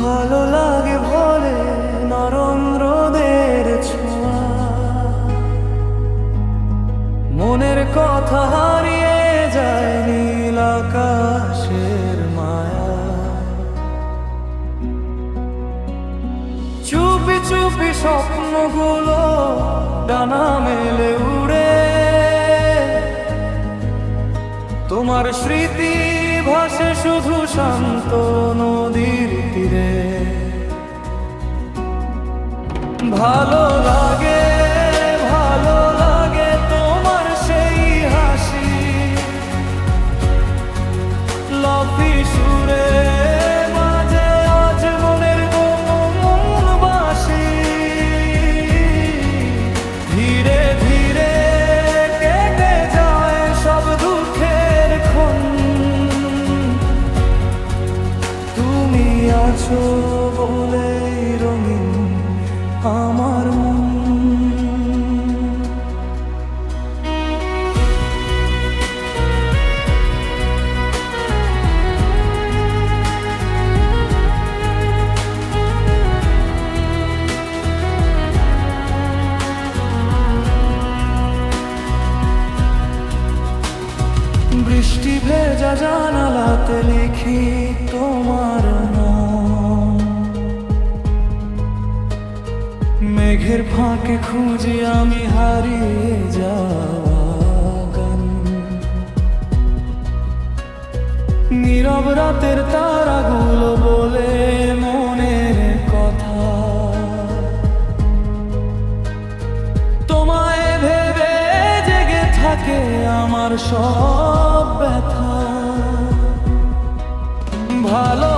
ভালো লাগে বলে নরম রোদের ছোঁয়া, মনের কথা হারিয়ে যায় নীল আকাশের মায়া। চুপি চুপি স্বপ্নগুলো ডানা মেলে উড়ে, তোমার স্মৃতি ভাসে শুধু শান্ত নদীর তীরে। ভালো লাগে, ভালো লাগে তোমার সেই হাসি, লাফি সুরে মাঝে আজ মনের গোপন বাসি। ধীরে ধীরে কেটে যায় সব দুঃখের ক্ষণ, তুমি আছো বলেই রঙিন আমার মন। বৃষ্টি ভেজা জানালাতে লিখি তোমার নাম, মেঘের ফাঁকে খুঁজি আমি হারিয়ে যাওয়া গান। নীরব রাতের তারাগুলো বলে মনের কথা, তোমায় ভেবে জেগে থাকে আমার সব ব্যথা। ভালো